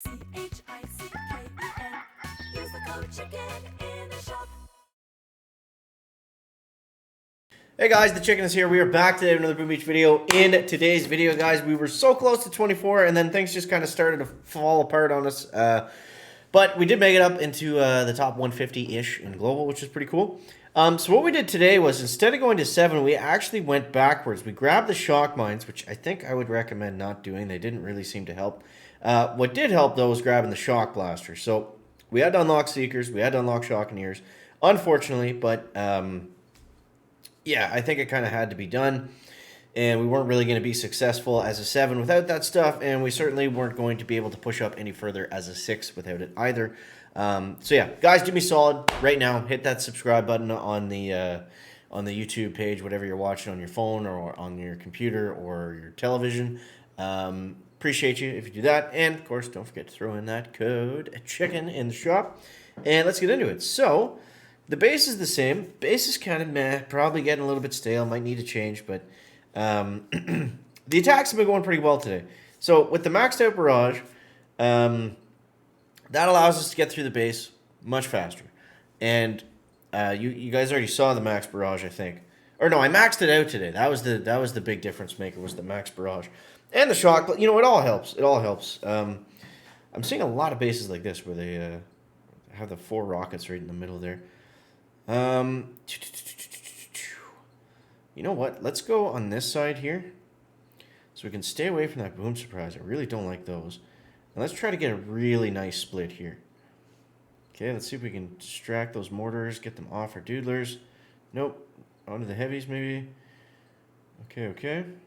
Use the code CHICKEN in the shop. Hey guys, the Chicken is here. We are back today with another Boom Beach video. In today's video, guys, we were so close to 24, and then things just kind of started to fall apart on us. But we did make it up into the top 150-ish in global, which is pretty cool. So what we did today was, instead of going to 7, we actually went backwards. We grabbed the shock mines, which I think I would recommend not doing. They didn't really seem to help. What did help, though, was grabbing the shock blaster. So we had to unlock Seekers. We had to unlock Shockeneers, unfortunately, but... yeah, I think it kind of had to be done, and we weren't really going to be successful as a 7 without that stuff, and we certainly weren't going to be able to push up any further as a 6 without it either. So yeah, guys, do me solid right now. Hit that subscribe button on the YouTube page, whatever you're watching on your phone or on your computer or your television. Appreciate you if you do that, and of course, don't forget to throw in that code CHICKEN in the shop, and let's get into it. So... the base is the same. Base is kind of meh. Probably getting a little bit stale. Might need to change, but the attacks have been going pretty well today. So with the maxed out barrage, that allows us to get through the base much faster. And you guys already saw the max barrage, I think. Or no, I maxed it out today. That was the big difference maker, was the max barrage and the shock. But it all helps. It all helps. I'm seeing a lot of bases like this where they have the 4 rockets right in the middle there. You know what? Let's go on this side here, so we can stay away from that boom surprise. I really don't like those. And let's try to get a really nice split here. Okay, let's see if we can distract those mortars, get them off our doodlers. Nope. Onto the heavies, maybe. Okay. I'm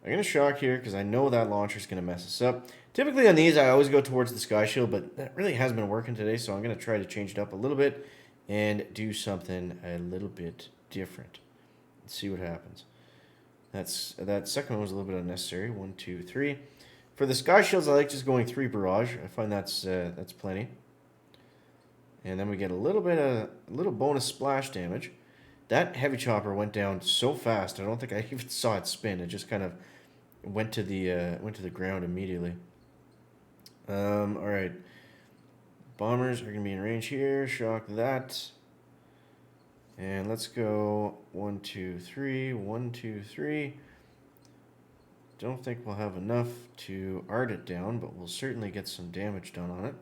going to shock here because I know that launcher is going to mess us up. Typically on these, I always go towards the sky shield, but that really hasn't been working today, so I'm going to try to change it up a little bit and do something a little bit different. Let's see what happens. That second one was a little bit unnecessary. 1, 2, 3. For the sky shields, I like just going 3 barrage. I find that's plenty. And then we get a little bonus splash damage. That heavy chopper went down so fast. I don't think I even saw it spin. It just kind of went to the ground immediately. All right. Bombers are going to be in range here. Shock that. And let's go 1, 2, 3. 1, 2, 3. Don't think we'll have enough to art it down, but we'll certainly get some damage done on it.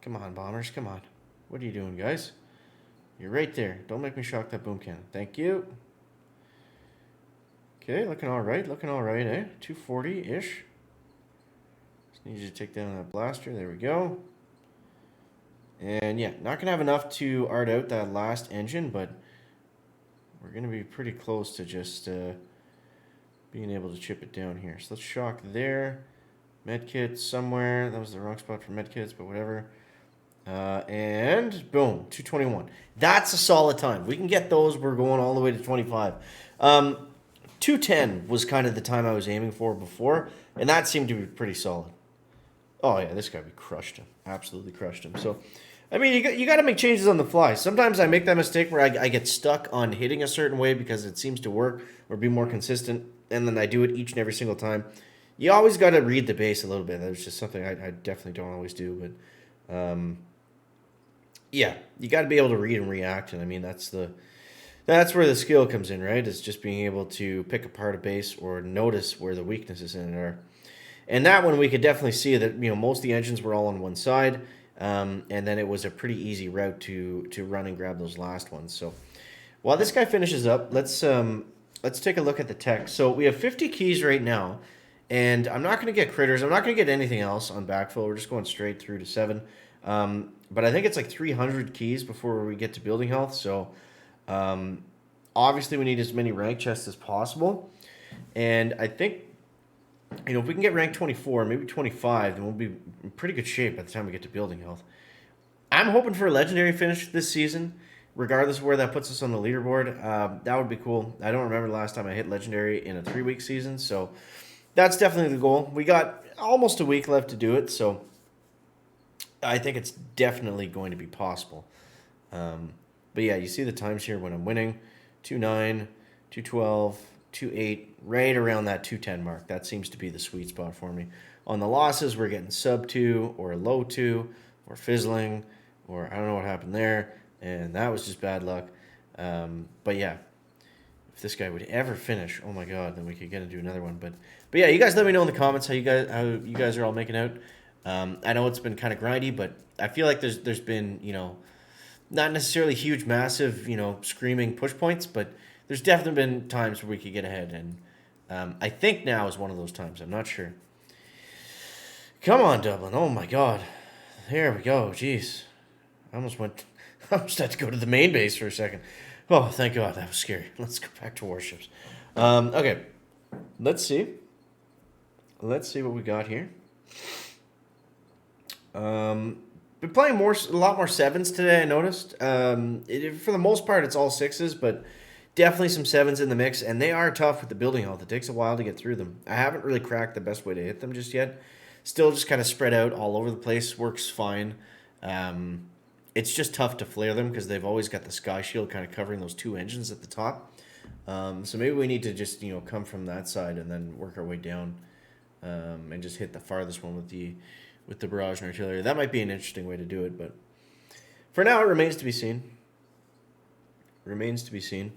Come on, bombers. Come on. What are you doing, guys? You're right there. Don't make me shock that boom cannon. Thank you. Okay, looking all right. Looking all right, eh? 240-ish. Just need you to take down that blaster. There we go. And yeah, not going to have enough to art out that last engine, but we're going to be pretty close to just being able to chip it down here. So let's shock there. Medkit somewhere. That was the wrong spot for medkits, but whatever. And boom, 221. That's a solid time. We can get those. We're going all the way to 25. 210 was kind of the time I was aiming for before, and that seemed to be pretty solid. Oh yeah, this guy, we crushed him. Absolutely crushed him. So, I mean, you got to make changes on the fly. Sometimes I make that mistake where I get stuck on hitting a certain way because it seems to work or be more consistent, and then I do it each and every single time. You always got to read the base a little bit. That's just something I definitely don't always do, but yeah, you got to be able to read and react, and I mean that's where the skill comes in, right? It's just being able to pick apart a base or notice where the weaknesses in it are. And that one, we could definitely see that most of the engines were all on one side, and then it was a pretty easy route to run and grab those last ones. So while this guy finishes up, let's take a look at the tech. So we have 50 keys right now, and I'm not going to get critters. I'm not going to get anything else on backfill. We're just going straight through to 7. But I think it's like 300 keys before we get to building health. So obviously we need as many rank chests as possible, and I think if we can get rank 24, maybe 25, then we'll be in pretty good shape by the time we get to building health. I'm hoping for a legendary finish this season, regardless of where that puts us on the leaderboard. That would be cool. I don't remember the last time I hit legendary in a 3-week season, so that's definitely the goal. We got almost a week left to do it, so I think it's definitely going to be possible. But yeah, you see the times here when I'm winning. 2.9, 2.12, 2.8, right around that 2.10 mark. That seems to be the sweet spot for me. On the losses, we're getting sub 2 or low 2 or fizzling, or I don't know what happened there, and that was just bad luck. But yeah, if this guy would ever finish, oh my god, then we could get into another one. But yeah, you guys let me know in the comments how you guys are all making out. I know it's been kind of grindy, but I feel like there's been, you know, not necessarily huge, massive, you know, screaming push points, but there's definitely been times where we could get ahead, and I think now is one of those times. I'm not sure. Come on, Dublin. Oh my god. There we go. Jeez. I almost had to go to the main base for a second. Oh, thank God. That was scary. Let's go back to warships. Okay. Let's see. Let's see what we got here. Been playing a lot more sevens today, I noticed. For the most part, it's all sixes, but definitely some sevens in the mix, and they are tough with the building health. It takes a while to get through them. I haven't really cracked the best way to hit them just yet. Still just kind of spread out all over the place. Works fine. It's just tough to flare them because they've always got the sky shield kind of covering those two engines at the top. So maybe we need to just, you know, come from that side and then work our way down and just hit the farthest one with the barrage and artillery. That might be an interesting way to do it, but for now it remains to be seen. Remains to be seen.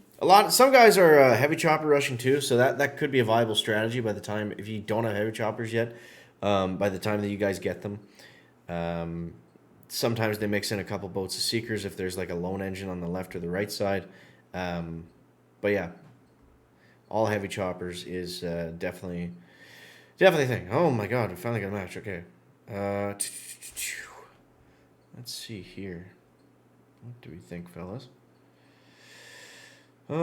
Some guys are heavy chopper rushing too, so that could be a viable strategy by the time, if you don't have heavy choppers yet, by the time that you guys get them. Sometimes they mix in a couple boats of seekers if there's like a lone engine on the left or the right side. But yeah, all heavy choppers is definitely a thing. Oh my god, we finally got a match. Okay. Let's see here. What do we think, fellas? I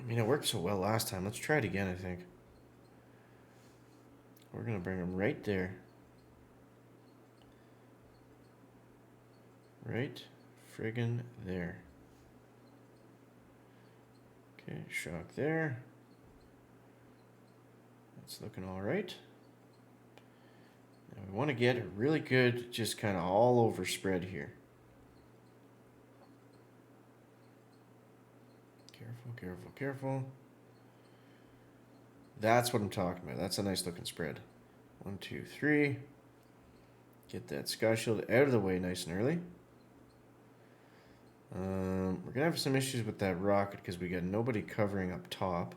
mean, it worked so well last time. Let's try it again, I think. We're going to bring them right there. Right friggin' there. Okay, shock there. That's looking all right. Now we want to get a really good, just kind of all over spread here. Careful, careful, careful. That's what I'm talking about. That's a nice looking spread. 1, 2, 3. Get that sky shield out of the way nice and early. We're going to have some issues with that rocket because we got nobody covering up top.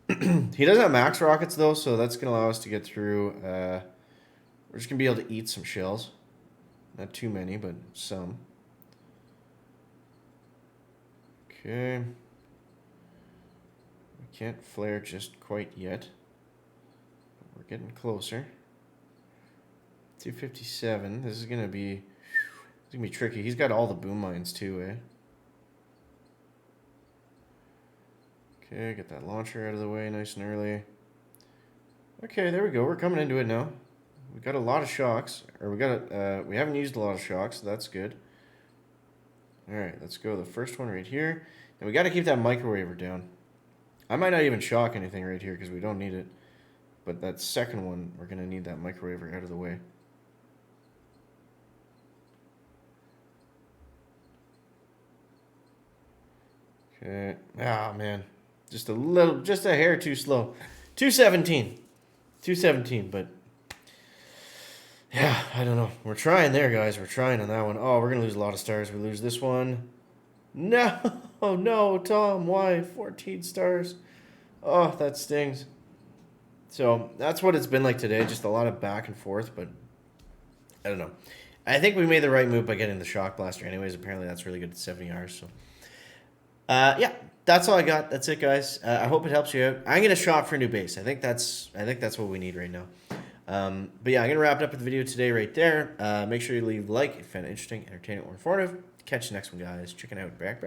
He doesn't have max rockets though, so that's going to allow us to get through. We're just going to be able to eat some shells. Not too many, but some. Okay. We can't flare just quite yet. But we're getting closer. 257. This is going to be tricky. He's got all the boom mines too, eh? Okay, get that launcher out of the way nice and early. Okay, there we go. We're coming into it now. We got a lot of shocks, or we haven't used a lot of shocks, so that's good. All right, let's go. The first one right here, and we got to keep that microwaver down. I might not even shock anything right here because we don't need it, but that second one, we're gonna need that microwaver out of the way. Okay. Ah, man. Just a hair too slow. 217. 217, but yeah, I don't know. We're trying there, guys. We're trying on that one. Oh, we're going to lose a lot of stars. We lose this one. No. Oh, no, Tom. Why? 14 stars. Oh, that stings. So that's what it's been like today. Just a lot of back and forth, but I don't know. I think we made the right move by getting the shock blaster anyways. Apparently that's really good at 70 hours, so yeah, that's all I got. That's it, guys. I hope it helps you out. I'm gonna shop for a new base. I think that's what we need right now. But yeah, I'm gonna wrap it up with the video today right there. Make sure you leave a like if you found it interesting, entertaining, or informative. Catch you next one, guys. Chicken out. Back.